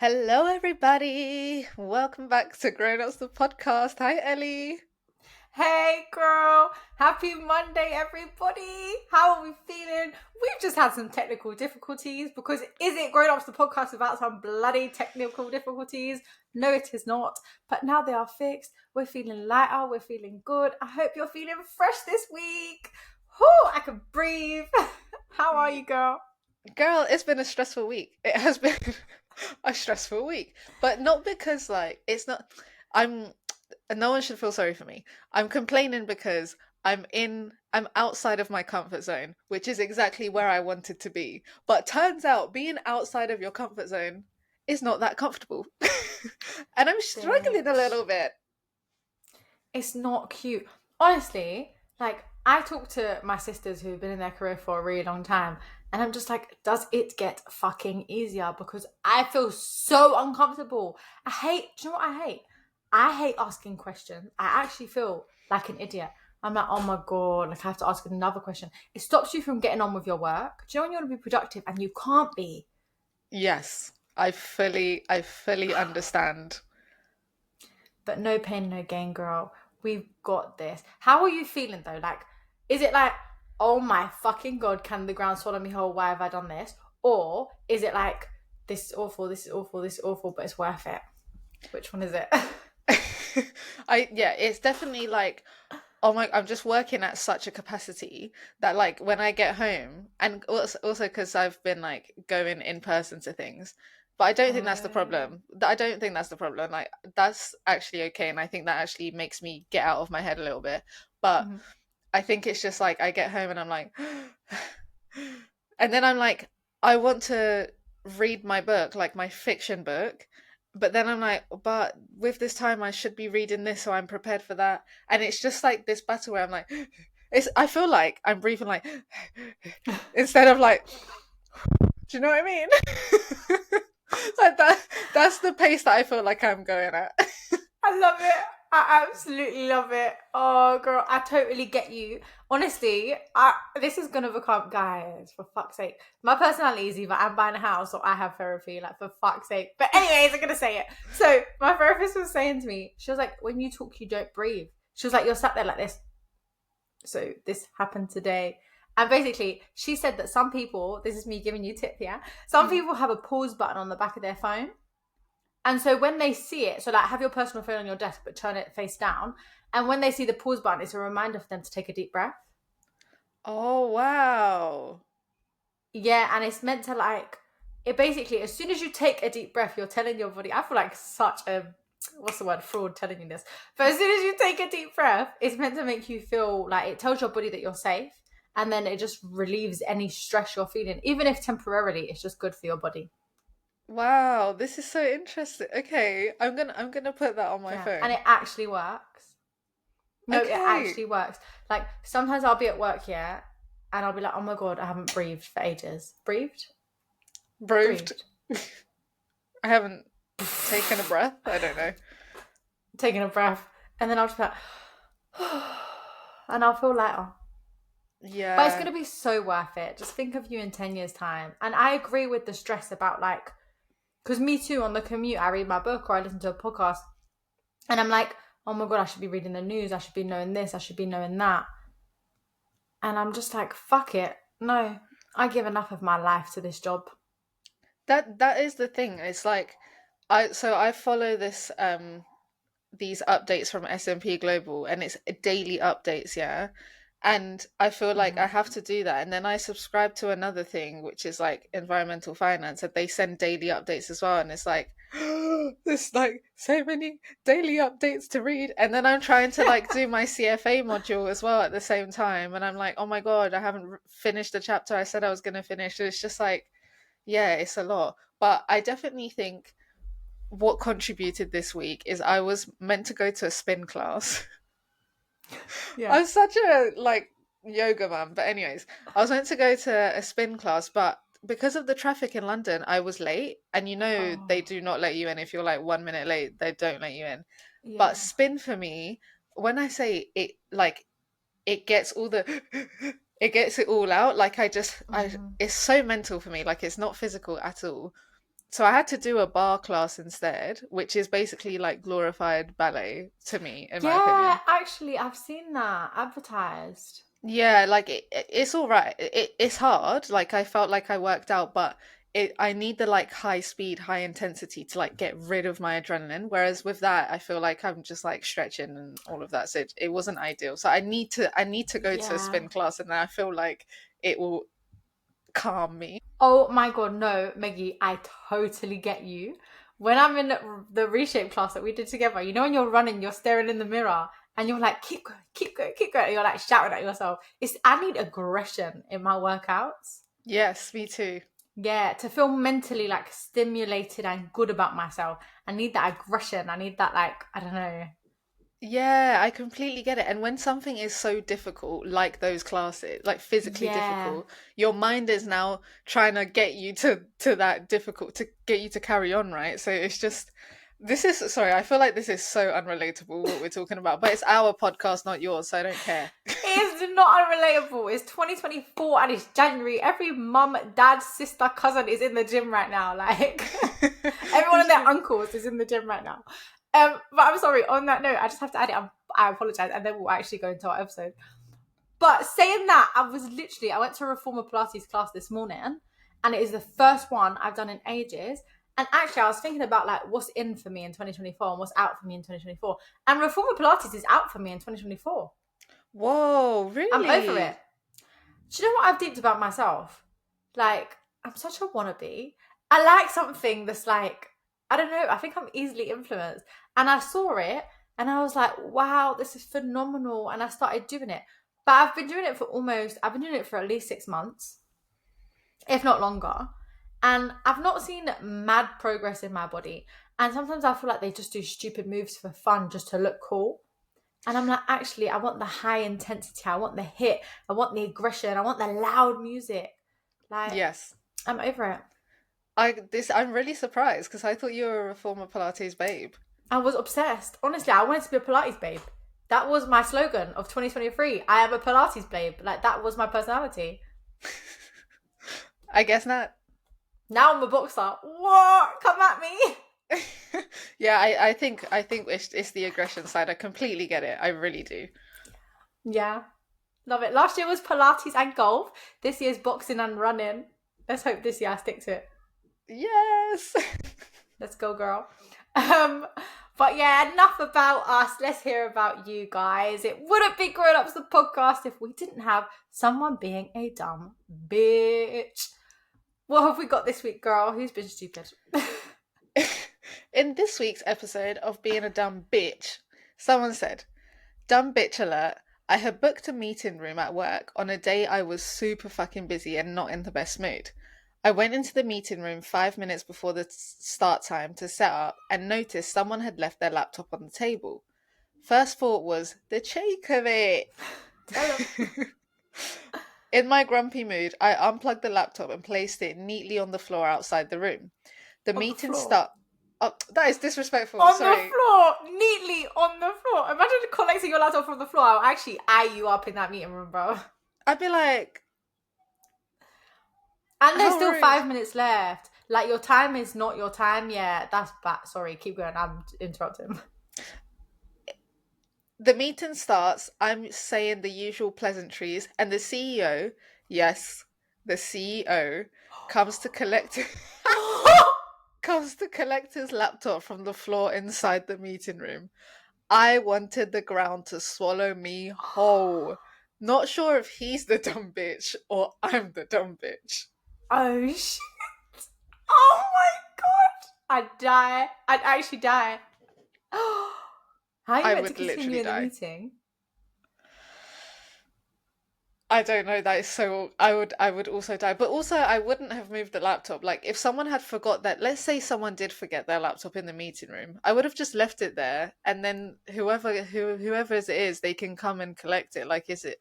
Hello, everybody. Welcome back to Grown Ups the podcast. Hi, Ellie. Hey girl, happy Monday everybody. How are we feeling? We've just had some technical difficulties because is it Grown Ups the podcast without some bloody technical difficulties? No, it is not. But now they are fixed. We're feeling lighter, we're feeling good. I hope you're feeling fresh this week. Whoo, I can breathe. How are you, girl? Girl, it's been a stressful week. It has been a stressful week, but not because, it's not. I'm. No one should feel sorry for me. I'm complaining because I'm outside of my comfort zone, which is exactly where I wanted to be. But turns out being outside of your comfort zone is not that comfortable. And I'm struggling a Bitch. little bit. It's not cute. Honestly, like I talk to my sisters who've been in their career for a really long time, and I'm just like, does it get fucking easier? Because I feel so uncomfortable. Do you know what I hate? I hate asking questions. I actually feel like an idiot. I'm like, oh my God, like I have to ask another question. It stops you from getting on with your work. Do you know when you want to be productive and you can't be? Yes, I fully understand. But no pain, no gain, girl. We've got this. How are you feeling though? Like, is it like, oh my fucking God, can the ground swallow me whole? Why have I done this? Or is it like, this is awful, this is awful, this is awful, but it's worth it? Which one is it? Yeah, it's definitely like, oh my, I'm just working at such a capacity that like when I get home, and also because I've been like going in person to things, but I don't think that's the Oh, problem. I don't think that's the problem. Like that's actually okay, and I think that actually makes me get out of my head a little bit. But mhm. I think it's just like I get home and I'm like, and then I'm like, I want to read my book, like my fiction book, but then I'm like, but with this time I should be reading this, so I'm prepared for that. And it's just like this battle where I'm like, I feel like I'm breathing like instead of like, do you know what I mean? Like that's the pace that I feel like I'm going at. I love it. I absolutely love it. Oh, girl, I totally get you. Honestly, this is gonna become, guys. For fuck's sake, my personality is either I'm buying a house or I have therapy. Like for fuck's sake. But anyways, I'm gonna say it. So my therapist was saying to me, she was like, "When you talk, you don't breathe." She was like, "You're sat there like this." So this happened today. And basically, she said that some people, this is me giving you a tip, yeah. Some Mhm. people have a pause button on the back of their phone. And so when they see it, so like have your personal phone on your desk, but turn it face down. And when they see the pause button, it's a reminder for them to take a deep breath. Oh wow. Yeah, and it's meant to like, it basically, as soon as you take a deep breath, you're telling your body, I feel like such a, what's the word, fraud telling you this. But as soon as you take a deep breath, it's meant to make you feel like it tells your body that you're safe. And then it just relieves any stress you're feeling, even if temporarily, it's just good for your body. Wow, this is so interesting. Okay, I'm gonna put that on my Yeah. And phone. it actually works. No, it Okay. actually works. Like sometimes I'll be at work, yeah, and I'll be like, oh my God, I haven't breathed for ages. Breathed? Breathed. Breathed. I haven't taken a breath. I don't know. Taking a breath. And then I'll just be like, and I'll feel lighter. But it's going Yeah. to be so worth it. Just think of you in 10 years' time. And I agree with the stress about like, because me too, on the commute, I read my book or I listen to a podcast and I'm like, oh my God, I should be reading the news. I should be knowing this. I should be knowing that. And I'm just like, fuck it. No, I give enough of my life to this job. That is the thing. It's like I follow this these updates from S&P Global, and it's daily updates, yeah. And I feel like I Mm-hmm. have to do that. And then I subscribe to another thing, which is like environmental finance, and they send daily updates as well. And it's like, there's like so many daily updates to read. And then I'm trying to like do my CFA module as well at the same time. And I'm like, oh my God, I haven't finished the chapter I said I was going to finish. So it's just like, yeah, it's a lot. But I definitely think what contributed this week is I was meant to go to a spin class. Yeah. I'm such a like yoga man, but anyways, I was meant to go to a spin class, but because of the traffic in London, I was late, and you know they Oh, do not let you in if you're like 1 minute late. They don't let you in. But yeah. spin for me, when I say it, like it gets all the it gets it all out. Like I just I Mm-hmm. it's so mental for me. Like it's not physical at all. So I had to do a bar class instead, which is basically like glorified ballet to me, in my Yeah, opinion. actually, I've seen that advertised. Yeah, like it's all right. It's hard. Like I felt like I worked out, but I need the like high speed, high intensity to like get rid of my adrenaline. Whereas with that, I feel like I'm just like stretching and all of that. So it wasn't ideal. So I need to go to a Yeah. spin class, and then I feel like it will calm me. Oh my God, no, Maggie, I totally get you. When I'm in the reshape class that we did together, you know, when you're running, you're staring in the mirror and you're like, keep going, keep going, keep going. You're like shouting at yourself. I need aggression in my workouts. Yes, me too. Yeah, to feel mentally like stimulated and good about myself. I need that aggression. I need that, like, I don't know. Yeah, I completely get it. And when something is so difficult, like those classes, like physically Yeah, difficult, your mind is now trying to get you to that difficult to get you to carry on, right? So it's just this is sorry, I feel like this is so unrelatable what we're talking about, but it's our podcast, not yours, so I don't care. it is not unrelatable. It's 2024 and it's January. Every mum, dad, sister, cousin is in the gym right now. Like everyone and their Literally. uncles is in the gym right now. But I'm sorry. On that note, I just have to add it. I apologize, and then we'll actually go into our episode. But saying that, I went to a reformer Pilates class this morning, and it is the first one I've done in ages. And actually, I was thinking about like what's in for me in 2024 and what's out for me in 2024. And reformer Pilates is out for me in 2024. Whoa, I'm over it. really? Do you know what I've deeped about myself? Like, I'm such a wannabe. I like something that's like, I don't know, I think I'm easily influenced. And I saw it and I was like, wow, this is phenomenal. And I started doing it. But I've been doing it for at least 6 months, if not longer. And I've not seen mad progress in my body. And sometimes I feel like they just do stupid moves for fun just to look cool. And I'm like, actually, I want the high intensity. I want the hit. I want the aggression. I want the loud music. Like, Yes. I'm over it. I'm really surprised because I thought you were a former Pilates babe. I was obsessed. Honestly, I wanted to be a Pilates babe. That was my slogan of 2023. I am a Pilates babe. Like, that was my personality. I guess not. Now I'm a boxer. What? Come at me. Yeah, I think it's the aggression side. I completely get it. I really do. Yeah. Love it. Last year was Pilates and golf. This year's boxing and running. Let's hope this year I stick to it. Yes. Let's go, girl. Um, but yeah, enough about us. Let's hear about you guys. It wouldn't be Grown Ups the podcast if we didn't have someone being a dumb bitch. What have we got this week, girl? Who's been stupid? In this week's episode of Being a Dumb Bitch, someone said, "Dumb bitch alert. I had booked a meeting room at work on a day I was super fucking busy and not in the best mood. I went into the meeting room 5 minutes before the start time to set up and noticed someone had left their laptop on the table. First thought was, the cheek of it." Tell them. In my grumpy mood, I unplugged the laptop and placed it neatly on the floor outside the room. The On the meeting floor. start. Oh, that is disrespectful. On the Sorry. floor. Neatly on the floor. Imagine collecting your laptop from the floor. I'll actually eye you up in that meeting room, bro. I'd be like, And there's how still rude. 5 minutes left. Like, your time is not your time yet. That's bad. Sorry, keep going. I'm interrupting. The meeting starts. I'm saying the usual pleasantries, and the CEO, yes, the CEO, comes to collect comes to collect his laptop from the floor inside the meeting room. I wanted the ground to swallow me whole. Not sure if he's the dumb bitch or I'm the dumb bitch. Oh, shit. Oh my god. I'd die. I'd actually die. How are you I meant to would continue literally in the die. meeting? I don't know, that is so I would also die. But also I wouldn't have moved the laptop. Like if someone had forgot that, let's say someone did forget their laptop in the meeting room, I would have just left it there and then whoever it is, they can come and collect it. Like is it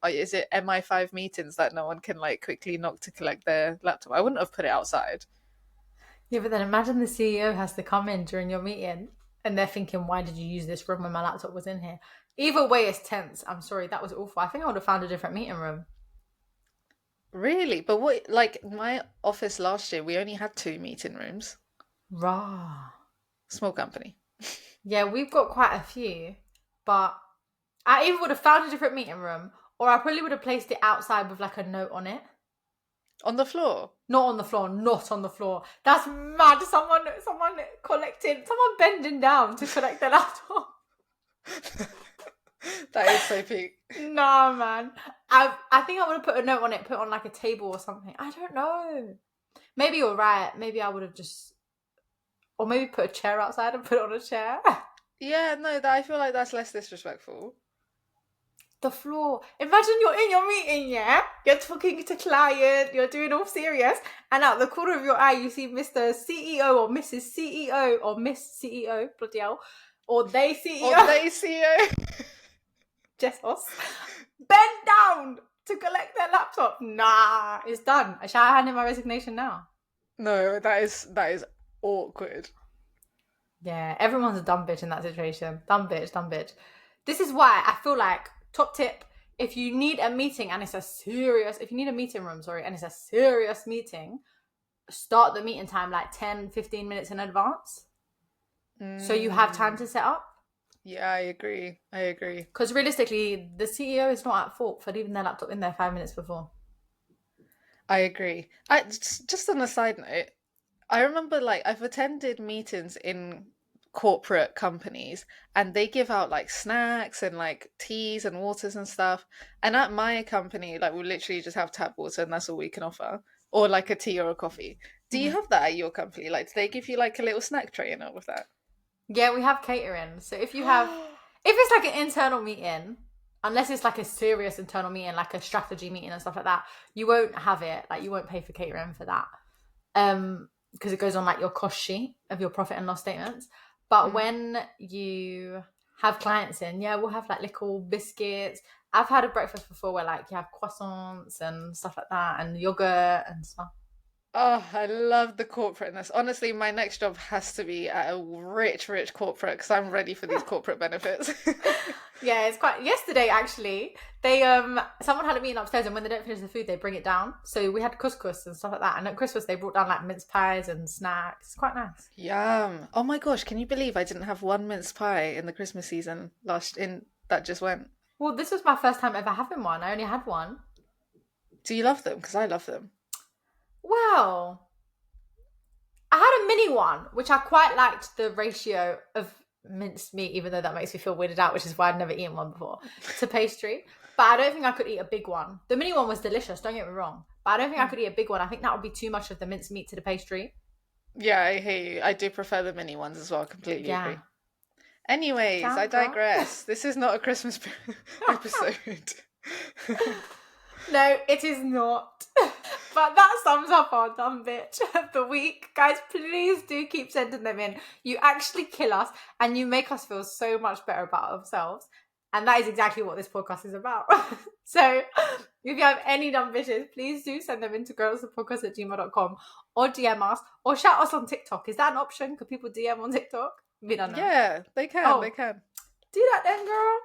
MI5 meetings that no one can like quickly knock to collect their laptop? I wouldn't have put it outside. Yeah, but then imagine the CEO has to come in during your meeting and they're thinking, why did you use this room when my laptop was in here? Either way, it's tense. I'm sorry, that was awful. I think I would have found a different meeting room. Really? But what like my office last year, we only had two meeting rooms. Raw. Small company. Yeah, we've got quite a few, but I either would have found a different meeting room or I probably would have placed it outside with like a note on it. On the floor. Not on the floor, not on the floor. That's mad. Someone collecting, someone bending down to collect their laptop. That is so peak. Nah, man. I think I would have put a note on it, put it on like a table or something. I don't know. Maybe you're right. Maybe I would have just, or maybe put a chair outside and put it on a chair. Yeah, no, I feel like that's less disrespectful. The floor. Imagine you're in your meeting, yeah? You're talking to client, you're doing all serious, and out the corner of your eye, you see Mr. CEO or Mrs. CEO or Miss CEO, bloody hell, or they Or CEO, they see you. just us, bend down to collect their laptop. Nah, it's done. Shall I hand in my resignation now? No, that is awkward. Yeah, everyone's a dumb bitch in that situation. Dumb bitch, dumb bitch. This is why I feel like, top tip, if you need a meeting and if you need a meeting room, sorry, and it's a serious meeting, start the meeting time like 10, 15 minutes in advance. So you have time to set up. Yeah, I agree. Because realistically, the CEO is not at fault for leaving their laptop in there 5 minutes before. I agree. Just on a side note, I remember like I've attended meetings in corporate companies and they give out like snacks and like teas and waters and stuff. And at my company, like we literally just have tap water and that's all we can offer. Or like a tea or a coffee. Do you Mhm. have that at your company? Like, do they give you like a little snack tray and all of that? Yeah, we have catering. So if it's like an internal meeting, unless it's like a serious internal meeting, like a strategy meeting and stuff like that, you won't have it. Like you won't pay for catering for that. Because it goes on like your cost sheet of your profit and loss statements. But Mm. when you have clients in, yeah, we'll have like little biscuits. I've had a breakfast before where like you have croissants and stuff like that and yogurt and stuff. Oh, I love the corporateness. Honestly, my next job has to be at a rich corporate because I'm ready for these corporate benefits. Yeah, it's quite. Yesterday, actually, they someone had a meeting upstairs, and when they don't finish the food, they bring it down. So we had couscous and stuff like that. And at Christmas, they brought down like mince pies and snacks. It's quite nice. Yum. Oh my gosh, can you believe I didn't have one mince pie in the Christmas season last in that just went? Well, this was my first time ever having one. I only had one. Do you love them? Because I love them. Well, I had a mini one, which I quite liked the ratio of minced meat, even though that makes me feel weirded out, which is why I'd never eaten one before, to pastry. But I don't think I could eat a big one. The mini one was delicious, don't get me wrong. But I don't think I Mm. could eat a big one. I think that would be too much of the minced meat to the pastry. Yeah, I hear you. I do prefer the mini ones as well. Completely Yeah. agree. Anyways, I Damn, girl. digress. This is not a Christmas episode. No, it is not. But that sums up our dumb bitch of the week. Guys, please do keep sending them in. You actually kill us and you make us feel so much better about ourselves. And that is exactly what this podcast is about. So if you have any dumb bitches, please do send them into girlsthepodcast@gmail.com or DM us or shout us on TikTok. Is that an option? Could people DM on TikTok? We don't know. Yeah, they can. Oh. They can. Do that then, girl.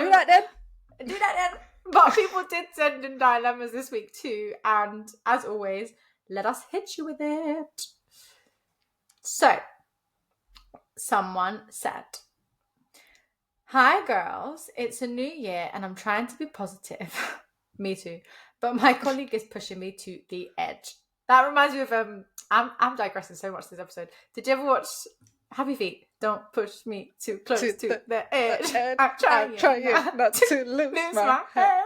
Do that then. Do that then. But people did send in dilemmas this week too. And as always, let us hit you with it. So, someone said, "Hi girls, it's a new year and I'm trying to be positive." Me too. But my colleague is pushing me to the edge. That reminds me of I'm digressing so much this episode. Did you ever watch Happy Feet? Don't push me too close to the edge. I'm trying not to lose my head.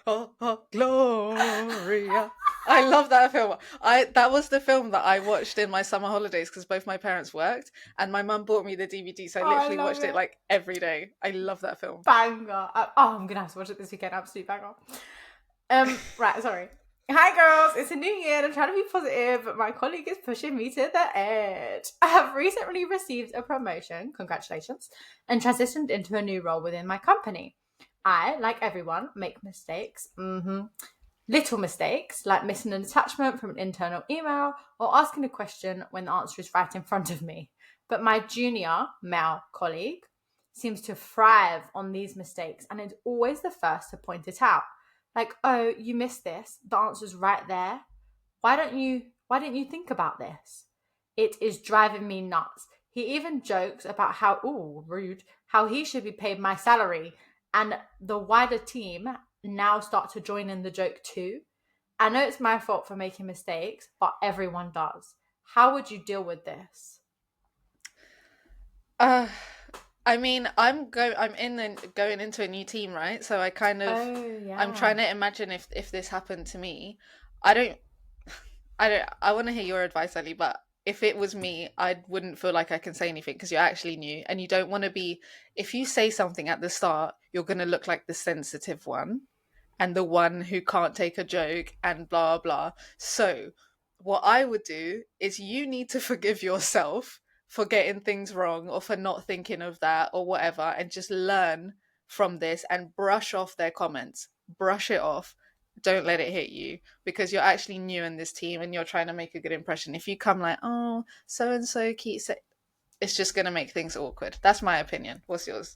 Oh, Gloria. I love that film. That was the film that I watched in my summer holidays because both my parents worked and my mum bought me the DVD, so I literally watched it like every day. I love that film. Banger. I'm gonna have to watch it this weekend. Absolute banger. Right, sorry. Hi girls, it's a new year and I'm trying to be positive, but my colleague is pushing me to the edge. I have recently received a promotion, congratulations, and transitioned into a new role within my company. I, like everyone, make mistakes. Little mistakes, like missing an attachment from an internal email or asking a question when the answer is right in front of me. But my junior male colleague seems to thrive on these mistakes and is always the first to point it out. Like, oh, you missed this. The answer's right there. Why didn't you think about this? It is driving me nuts. He even jokes about how, ooh, rude, how he should be paid my salary. And the wider team now start to join in the joke too. I know it's my fault for making mistakes, but everyone does. How would you deal with this? Uh, I mean, I'm in and going into a new team, right? So Oh, I'm trying yeah. to imagine if this happened to me. I don't I want to hear your advice, Ellie, but if it was me, I wouldn't feel like I can say anything because you're actually new and you don't want to be, if you say something at the start, you're going to look like the sensitive one and the one who can't take a joke and blah blah. So, what I would do is you need to forgive yourself for getting things wrong or for not thinking of that or whatever and just learn from this and brush off their comments. Brush it off. Don't let it hit you because you're actually new in this team and you're trying to make a good impression. If you come like, "Oh, so and so keeps it," it's just going to make things awkward. That's my opinion. What's yours?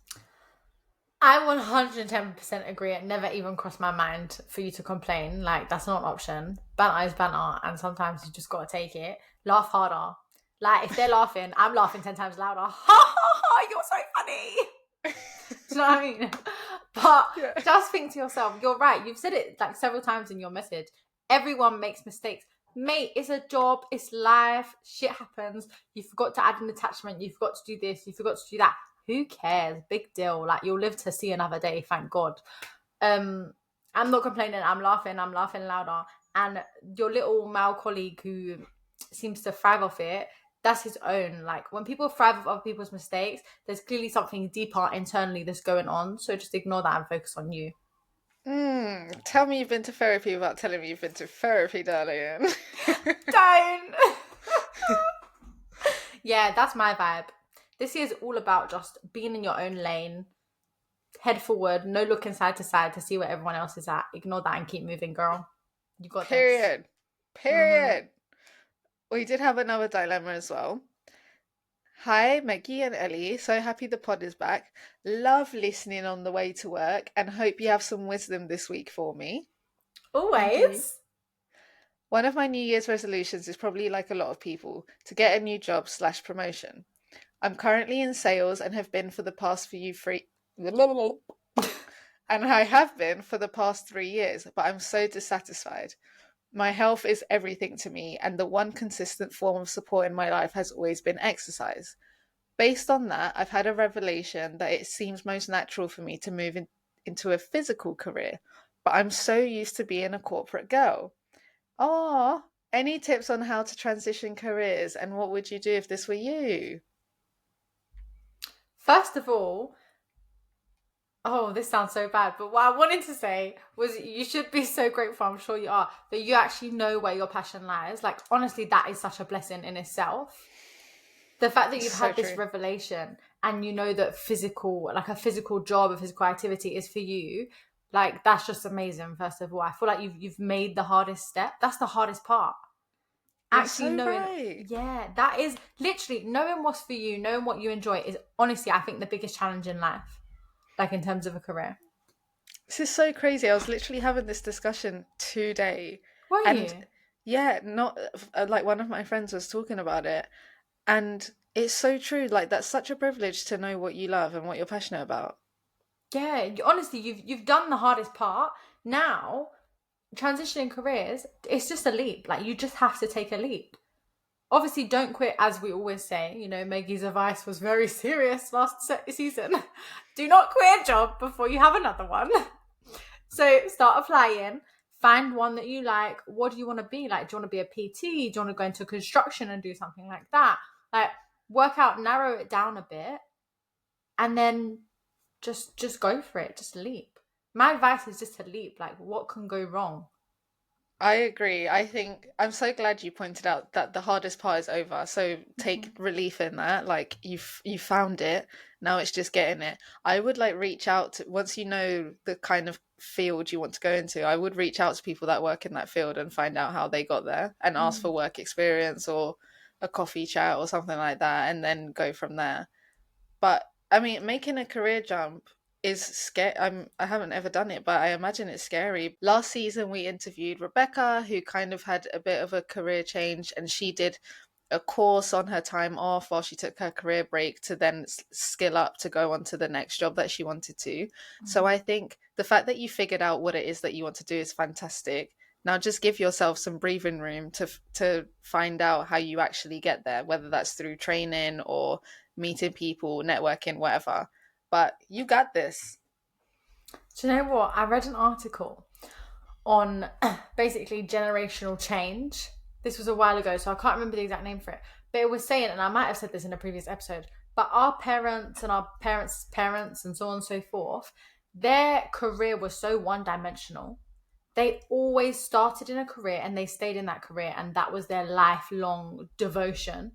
I 110% agree. It never even crossed my mind for you to complain. Like, that's not an option. Banter is banter, and sometimes you just gotta take it. Laugh harder. Like, if they're laughing, I'm laughing 10 times louder. Ha ha ha, you're so funny. Do you know what I mean? But Yeah. just think to yourself, you're right. You've said it like several times in your message. Everyone makes mistakes. Mate, it's a job, it's life, shit happens. You forgot to add an attachment, you forgot to do this, you forgot to do that. Who cares? Big deal. Like, you'll live to see another day, thank God. Um, I'm not complaining, I'm laughing louder. And your little male colleague who seems to thrive off it, that's his own. Like, when people thrive off other people's mistakes, there's clearly something deeper internally that's going on. So just ignore that and focus on you. Tell me you've been to therapy without telling me you've been to therapy, darling. Don't. Yeah, that's my vibe. This year is all about just being in your own lane, head forward, no looking side to side to see where everyone else is at. Ignore that and keep moving, girl. You got this. Period. Mm-hmm. Period. We did have another dilemma as well. Hi, Maggie and Ellie. So happy the pod is back. Love listening on the way to work and hope you have some wisdom this week for me. Thank you. Always. One of my New Year's resolutions is probably like a lot of people to get a new job slash promotion. I'm currently in sales and have been for the past few three and I have been for the past 3 years, but I'm so dissatisfied. My health is everything to me, and the one consistent form of support in my life has always been exercise. Based on that, I've had a revelation that it seems most natural for me to into a physical career, but I'm so used to being a corporate girl. Oh, any tips on how to transition careers and what would you do if this were you? First of all, oh, this sounds so bad, but what I wanted to say was you should be so grateful, I'm sure you are, that you actually know where your passion lies. Like, honestly, that is such a blessing in itself. The fact that It's you've so had this true. revelation and you know that like a physical job, a physical activity is for you, like, that's just amazing, first of all. I feel like you've made the hardest step. That's the hardest part. You're Actually so knowing, right. yeah, that is literally knowing what's for you, knowing what you enjoy is honestly, I think, the biggest challenge in life, like in terms of a career. This is so crazy. I was literally having this discussion today, Were and you? yeah, not like one of my friends was talking about it, and it's so true. Like, that's such a privilege to know what you love and what you're passionate about. Yeah, honestly, you've done the hardest part. Now, transitioning careers, it's just a leap. Like, you just have to take a leap. Obviously, don't quit, as we always say. You know, Maggie's advice was very serious last season. Do not quit a job before you have another one. So start applying. Find one that you like. What do you want to be? Like, do you want to be a PT? Do you want to go into construction and do something like that? Like, work out, narrow it down a bit, and then just go for it. Just leap. My advice is just to leap. Like, what can go wrong? I agree. I think I'm so glad you pointed out that the hardest part is over. So take Mhm. relief in that. Like, you found it. Now it's just getting it. I would like reach out to, once you know the kind of field you want to go into, I would reach out to people that work in that field and find out how they got there and ask for Mm. work experience or a coffee chat or something like that and then go from there. But I mean, making a career jump is scary. I haven't ever done it, but I imagine it's scary. Last season we interviewed Rebecca, who kind of had a bit of a career change, and she did. a course on her time off while she took her career break to then skill up to go on to the next job that she wanted to. So Mhm. I think the fact that you figured out what it is that you want to do is fantastic. Now just give yourself some breathing room to find out how you actually get there, whether that's through training or meeting people, networking, whatever. But you got this. Do you know what? I read an article on basically generational change. This was a while ago, so I can't remember the exact name for it. But it was saying, and I might have said this in a previous episode, but our parents and our parents' parents and so on and so forth, their career was so one dimensional. They always started in a career and they stayed in that career, and that was their lifelong devotion.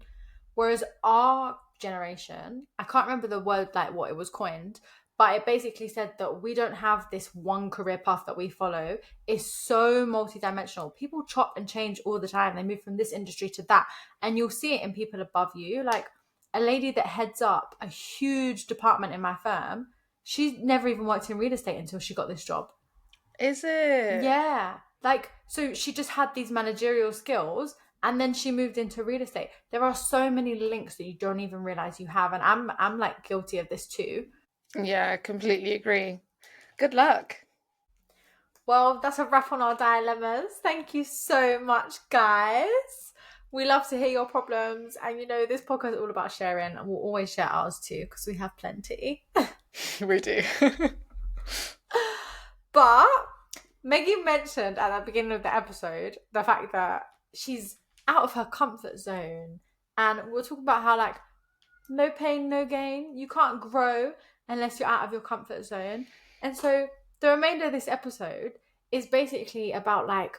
Whereas our generation, I can't remember the word, like what it was coined, but it basically said that we don't have this one career path that we follow. It's so multidimensional. People chop and change all the time. They move from this industry to that. And you'll see it in people above you. Like a lady that heads up a huge department in my firm, she never even worked in real estate until she got this job. Is it? Yeah. Like, so she just had these managerial skills and then she moved into real estate. There are so many links that you don't even realize you have. And I'm like guilty of this too. Yeah, I completely agree. Good luck. Well, that's a wrap on our dilemmas. Thank you so much, guys. We love to hear your problems. And you know, this podcast is all about sharing, and we'll always share ours too because we have plenty. We do. But Maggie mentioned at the beginning of the episode the fact that she's out of her comfort zone. And we'll talk about how, like, no pain, no gain. You can't grow unless you're out of your comfort zone. And so the remainder of this episode is basically about like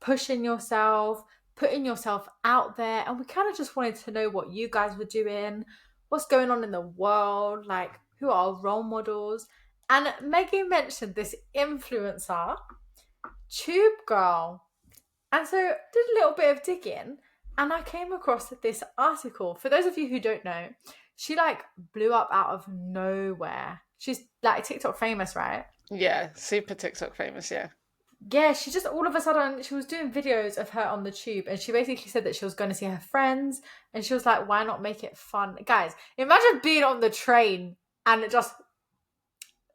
pushing yourself, putting yourself out there. And we kind of just wanted to know what you guys were doing, what's going on in the world, like who are our role models. And Maggie mentioned this influencer, Tube Girl. And so did a little bit of digging and I came across this article. For those of you who don't know, she like blew up out of nowhere. She's like TikTok famous, right? Yeah, super TikTok famous, yeah. Yeah, she just all of a sudden she was doing videos of her on the tube and she basically said that she was going to see her friends and she was like, why not make it fun? Guys, imagine being on the train and just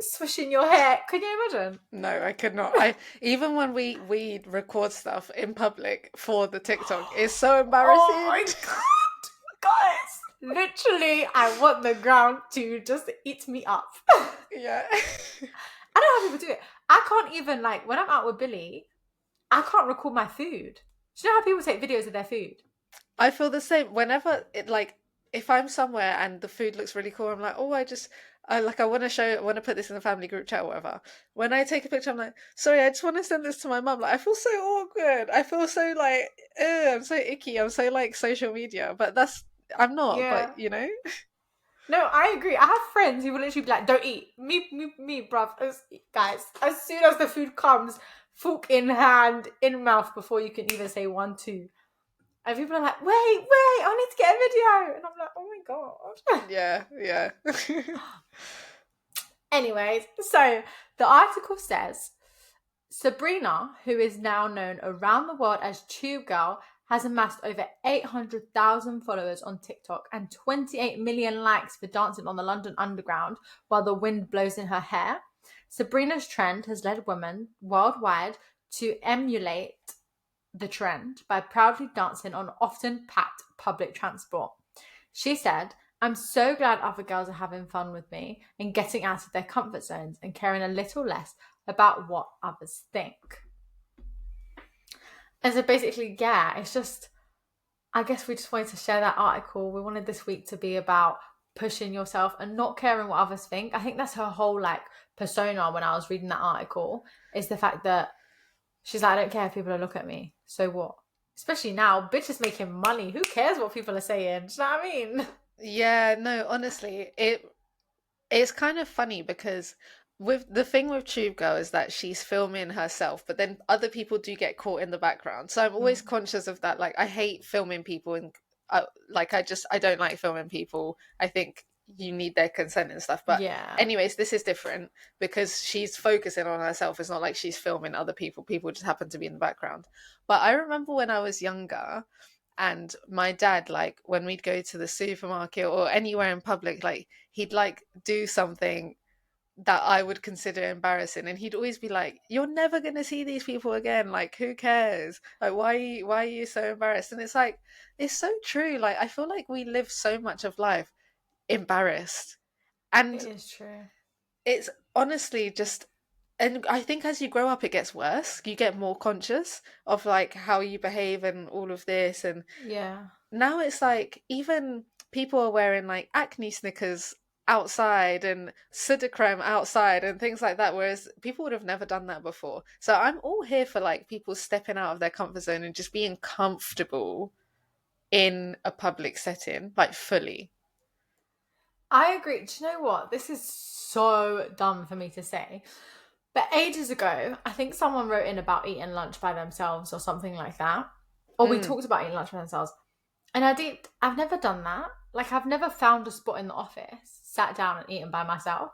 swishing your hair. Can you imagine? No, I could not. I even when we record stuff in public for the TikTok, it's so Oh embarrassing. my god, guys! Literally, I want the ground to just eat me up. Yeah. I don't know how people do it. I can't even, like, when I'm out with Billy, I can't record my food. Do you know how people take videos of their food? I feel the same. Whenever it like if I'm somewhere and the food looks really cool, I'm like, oh, I want to show, I want to put this in the family group chat or whatever. When I take a picture, I'm like, sorry, I just want to send this to my mum. Like, I feel so awkward. I feel so like, I'm so icky. I'm so like social media, but I'm not. But Yeah. you know, No, I agree. I have friends who will literally be like, don't eat. Me, bruv. Guys, as soon as the food comes, fork in hand, in mouth, before you can even say 1, 2. And people are like, wait, I need to get a video. And I'm like, oh my God. yeah, yeah. Anyways, so the article says Sabrina, who is now known around the world as Tube Girl, has amassed over 800,000 followers on TikTok and 28 million likes for dancing on the London Underground while the wind blows in her hair. Sabrina's trend has led women worldwide to emulate the trend by proudly dancing on often packed public transport. She said, I'm so glad other girls are having fun with me and getting out of their comfort zones and caring a little less about what others think. And so basically, yeah, it's just, I guess we just wanted to share that article. We wanted this week to be about pushing yourself and not caring what others think. I think that's her whole like persona when I was reading that article, is the fact that she's like, I don't care if people look at me. So what? Especially now, bitches making money. Who cares what people are saying? Do you know what I mean? Yeah, no, honestly, it's kind of funny because with the thing with Tube Girl is that she's filming herself, but then other people do get caught in the background. So I'm always Mm. conscious of that. Like I hate filming people and like I don't like filming people. I think you need their consent and stuff. But Yeah. anyways, this is different because she's focusing on herself. It's not like she's filming other people. People just happen to be in the background. But I remember when I was younger And my dad, like when we'd go to the supermarket or anywhere in public, like he'd like do something that I would consider embarrassing, and he'd always be like, "You're never gonna see these people again. Like, who cares? Like, why are you so embarrassed?" And it's like, it's so true. Like, I feel like we live so much of life embarrassed, It and is true. it's honestly just. And I think as you grow up, it gets worse. You get more conscious of like how you behave and all of this, and Yeah. now it's like even people are wearing like acne Snickers outside and Sudocrem outside and things like that, whereas people would have never done that before. So I'm all here for like people stepping out of their comfort zone and just being comfortable in a public setting, like fully. I agree. Do you know what? This is so dumb for me to say. But ages ago, I think someone wrote in about eating lunch by themselves or something like that. Or we Mm, talked about eating lunch by themselves. And I've never done that. Like, I've never found a spot in the office, sat down and eaten by myself.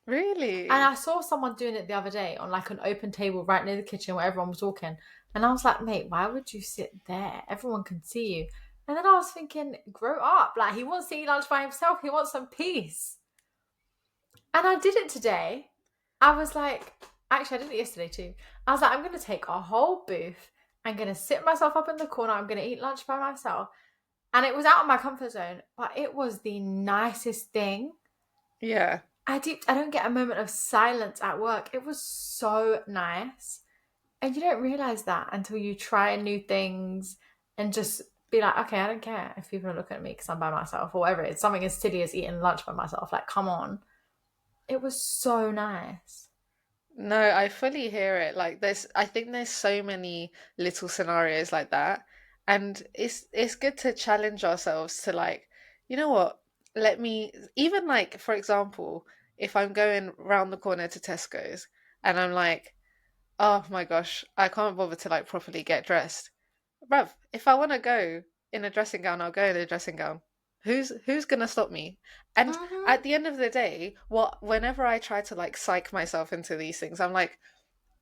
And really? I saw someone doing it the other day on like an open table right near the kitchen where everyone was walking. And I was like, mate, why would you sit there? Everyone can see you. And then I was thinking, grow up. Like, he wants to eat lunch by himself. He wants some peace. And I did it today. I was like, actually, I did it yesterday too. I was like, I'm going to take a whole booth. I'm going to sit myself up in the corner. I'm going to eat lunch by myself. And it was out of my comfort zone, but it was the nicest thing. Yeah. I don't get a moment of silence at work. It was so nice. And you don't realize that until you try new things and just be like, okay, I don't care if people are looking at me because I'm by myself or whatever. It's something as silly as eating lunch by myself. Like, come on. It was so nice. No, I fully hear it. Like I think there's so many little scenarios like that. And it's good to challenge ourselves to like, you know what? Let me even like for example, if I'm going round the corner to Tesco's and I'm like, oh my gosh, I can't bother to like properly get dressed. Bruv, if I want to go in a dressing gown, I'll go in a dressing gown. Who's gonna stop me? And Mm-hmm. at the end of the day, whenever I try to like psych myself into these things, I'm like,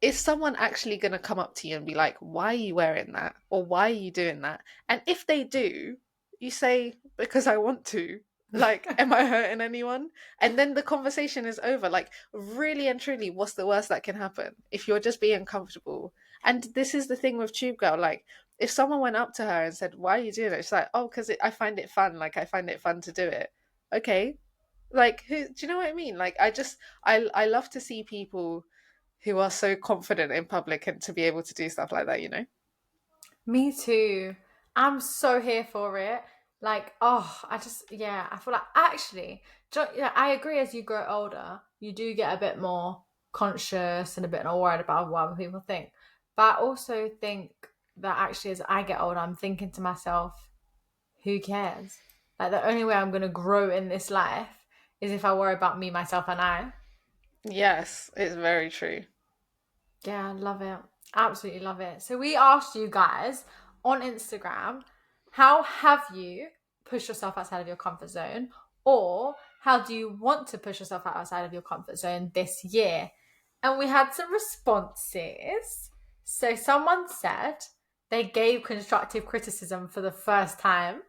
is someone actually going to come up to you and be like, why are you wearing that? Or why are you doing that? And if they do, you say, because I want to. Like, am I hurting anyone? And then the conversation is over. Like, really and truly, what's the worst that can happen if you're just being comfortable? And this is the thing with Tube Girl. Like, if someone went up to her and said, why are you doing it? She's like, oh, because I find it fun. Like, I find it fun to do it. Okay. Like, who, do you know what I mean? Like, I love to see people who are so confident in public and to be able to do stuff like that, you know? Me too. I'm so here for it. Like, oh, yeah, I feel like actually, yeah, I agree as you grow older, you do get a bit more conscious and a bit more worried about what other people think. But I also think that actually as I get older, I'm thinking to myself, who cares? Like, the only way I'm going to grow in this life is if I worry about me, myself, and I. Yes, it's very true. Yeah, I love it. Absolutely love it. So we asked you guys on Instagram, how have you pushed yourself outside of your comfort zone? Or how do you want to push yourself outside of your comfort zone this year? And we had some responses. So someone said they gave constructive criticism for the first time.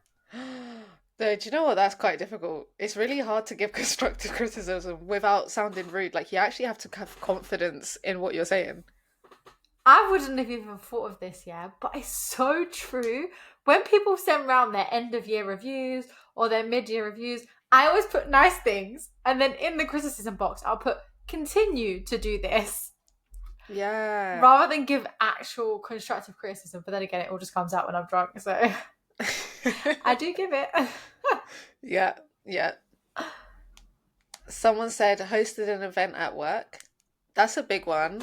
Though, do you know what? That's quite difficult. It's really hard to give constructive criticism without sounding rude. Like, you actually have to have confidence in what you're saying. I wouldn't have even thought of this, yeah, but it's so true. When people send round their end of year reviews or their mid year reviews, I always put nice things, and then in the criticism box, I'll put continue to do this Yeah. rather than give actual constructive criticism. But then again, it all just comes out when I'm drunk, so I do give it. Yeah, yeah. Someone said hosted an event at work. That's a big one.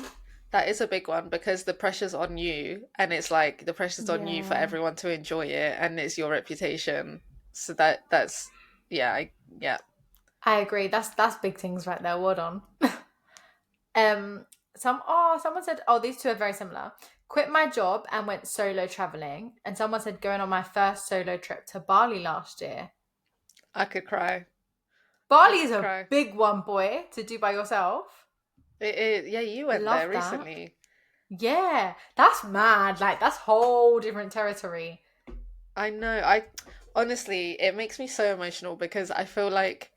That is a big one because the pressure's on you, and it's like the pressure's on you for Yeah, everyone to enjoy it, and it's your reputation. So that's yeah, yeah. I agree. That's big things right there. Well done. Um, someone said, oh, these two are very similar. Quit my job and went solo traveling. And someone said going on my first solo trip to Bali last year. I could cry. I Bali is could a cry. big one, boy, to do by yourself. Yeah, you went there Love that. recently. Yeah, that's mad. Like, that's whole different territory. I know. I honestly, it makes me so emotional because I feel like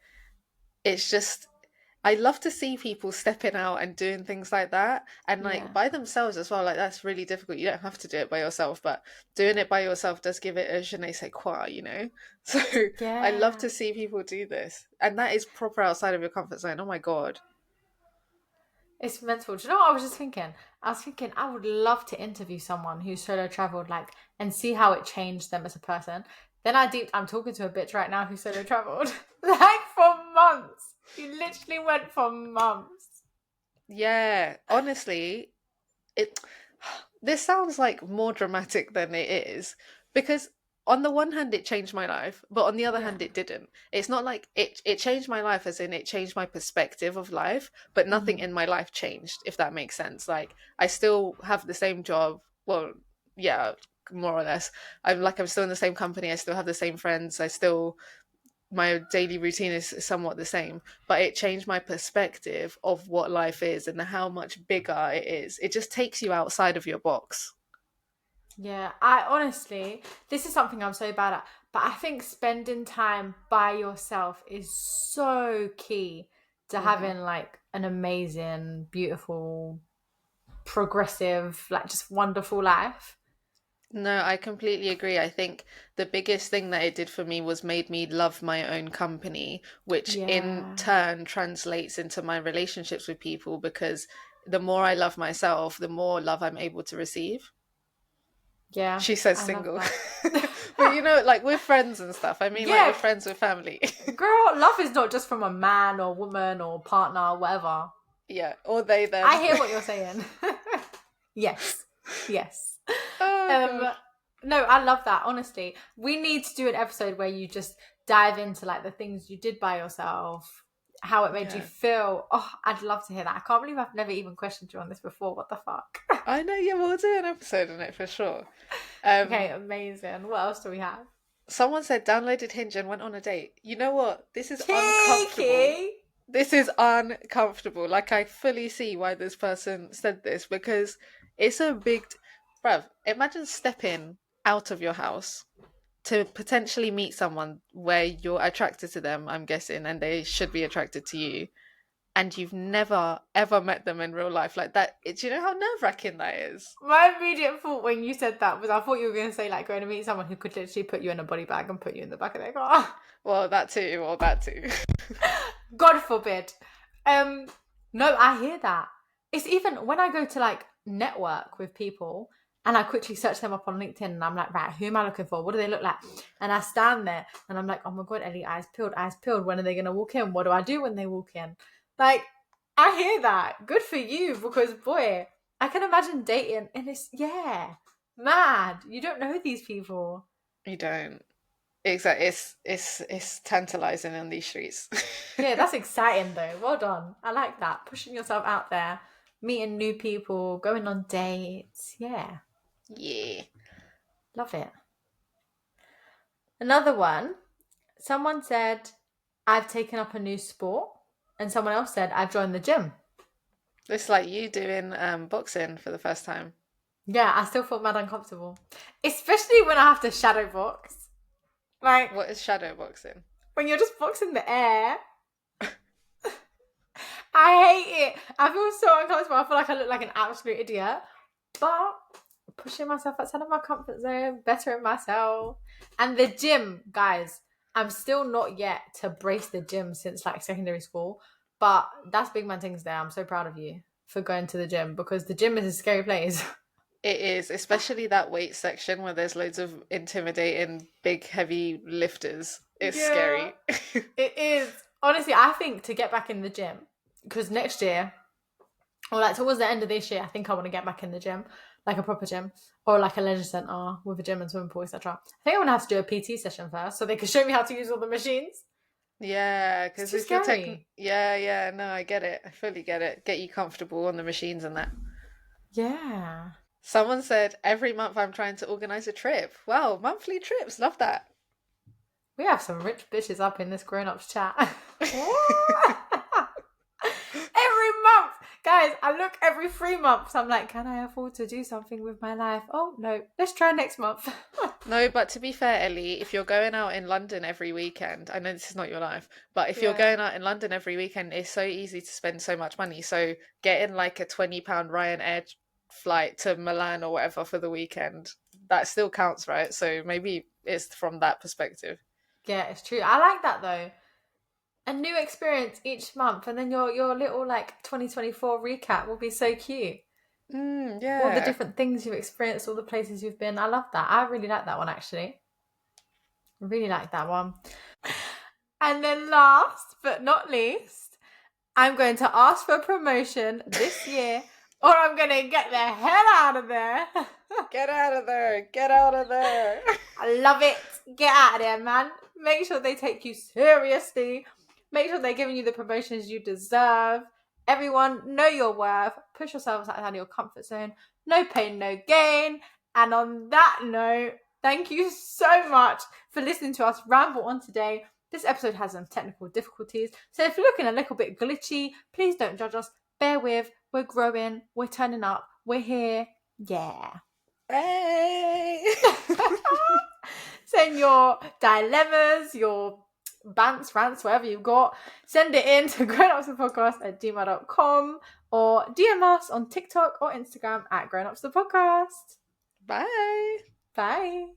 it's just I love to see people stepping out and doing things like that and like Yeah. by themselves as well. Like that's really difficult. You don't have to do it by yourself, but doing it by yourself does give it a je ne sais quoi, you know? So I love Yeah. to see people do this. And that is proper outside of your comfort zone. Oh my God. It's mental. Do you know what I was just thinking? I was thinking I would love to interview someone who solo traveled, like, and see how it changed them as a person. Then I'm talking to a bitch right now who solo traveled, like for months. He literally went for months. Yeah, honestly, it this sounds like more dramatic than it is because on the one hand it changed my life, but on the other Yeah. hand it didn't. It's not like it changed my life as in it changed my perspective of life, but nothing Hmm. in my life changed, if that makes sense. Like I still have the same job. Well, yeah, more or less. I'm still in the same company, I still have the same friends, I still my daily routine is somewhat the same, but it changed my perspective of what life is and how much bigger it is. It just takes you outside of your box. Yeah, I honestly, this is something I'm so bad at, but I think spending time by yourself is so key to Hmm. having like an amazing, beautiful, progressive, like just wonderful life. No, I completely agree. I think the biggest thing that it did for me was made me love my own company, which in Yeah. turn translates into my relationships with people because the more I love myself, the more love I'm able to receive. Yeah, She says I love single. that. But you know, like with friends and stuff, I mean like Yeah, with friends, with family. girl, love is not just from a man or woman or partner or whatever. Yeah, or they them. I hear what you're saying. Yes. Yes. Oh Um God. no, I love that, honestly. We need to do an episode where you just dive into like the things you did by yourself, how it made you Yeah. feel. Oh, I'd love to hear that. I can't believe I've never even questioned you on this before. What the fuck? I know, yeah, we'll do an episode on it for sure. Um, Okay, amazing. What else do we have? Someone said downloaded Hinge and went on a date. You know what? This is uncomfortable. Cheeky. This is uncomfortable. Like I fully see why this person said this because it's a big bruv, imagine stepping out of your house to potentially meet someone where you're attracted to them, I'm guessing, and they should be attracted to you, and you've never ever met them in real life like that. Do you know how nerve-wracking that is? My immediate thought when you said that was I thought you were going to say like going to meet someone who could literally put you in a body bag and put you in the back of their car. Well, that too, or that too. God forbid. Um, no, I hear that. It's even when I go to like network with people and I quickly search them up on LinkedIn and I'm like, right, who am I looking for? What do they look like? And I stand there and I'm like, oh my God, Ellie, eyes peeled, eyes peeled. When are they going to walk in? What do I do when they walk in? Like, I hear that. Good for you because boy, I can imagine dating and it's, yeah, mad. You don't know these people. You don't. Exactly. It's tantalizing in these streets. Yeah, that's exciting though. Well done. I like that. Pushing yourself out there, meeting new people, going on dates. Yeah, Yeah. love it. Another one, someone said, I've taken up a new sport. And someone else said, I've joined the gym. It's like you doing boxing for the first time. Yeah, I still feel mad uncomfortable. Especially when I have to shadow box. Like, What is shadow boxing? when you're just boxing the air. I hate it. I feel so uncomfortable. I feel like I look like an absolute idiot. But pushing myself outside of my comfort zone, bettering myself. And the gym, guys, I'm still not yet to brace the gym since like secondary school. But that's big man things there. I'm so proud of you for going to the gym because the gym is a scary place. It is, especially that weight section where there's loads of intimidating big heavy lifters. It's Yeah, scary. it is. Honestly, I think to get back in the gym, because next year, or like towards the end of this year, I think I want to get back in the gym, like a proper gym, or like a leisure centre with a gym and swimming pool, etc. I think I'm gonna have to do a PT session first, so they can show me how to use all the machines. Yeah, It's because too if you're scary. yeah, yeah, no, I get it. I fully get it. Get you comfortable on the machines and that. Yeah, Someone said every month I'm trying to organize a trip. Wow, monthly trips. Love that. we have some rich bitches up in this grown-ups chat. What? Every month, guys. guys, I look every 3 months. I'm like, can I afford to do something with my life? Oh, no. Let's try next month. No, but to be fair, Ellie, if you're going out in London every weekend, I know this is not your life, but if you're Yeah. going out in London every weekend, it's so easy to spend so much money. So getting like a £20 Ryanair flight to Milan or whatever for the weekend, that still counts, right? So maybe it's from that perspective. Yeah, it's true. I like that though. A new experience each month, and then your little like 2024 recap will be so cute. All the Yeah. different things you've experienced, all the places you've been. I love that. I really like that one actually. I really like that one. And then last but not least, I'm going to ask for a promotion this year, or I'm going to get the hell out of there. Get out of there. Get out of there. I love it. Get out of there, man. Make sure they take you seriously. Make sure they're giving you the promotions you deserve. Everyone, know your worth. Push yourselves out of your comfort zone. No pain, no gain. And on that note, thank you so much for listening to us ramble on today. This episode has some technical difficulties, so if you're looking a little bit glitchy, please don't judge us. Bear with. We're growing. We're turning up. We're here. Yeah. Hey. Send your dilemmas, your bants, rants, whatever you've got. Send it in to grownupsthepodcast@gmail.com or DM us on TikTok or Instagram at grownupsthepodcast. Bye. Bye.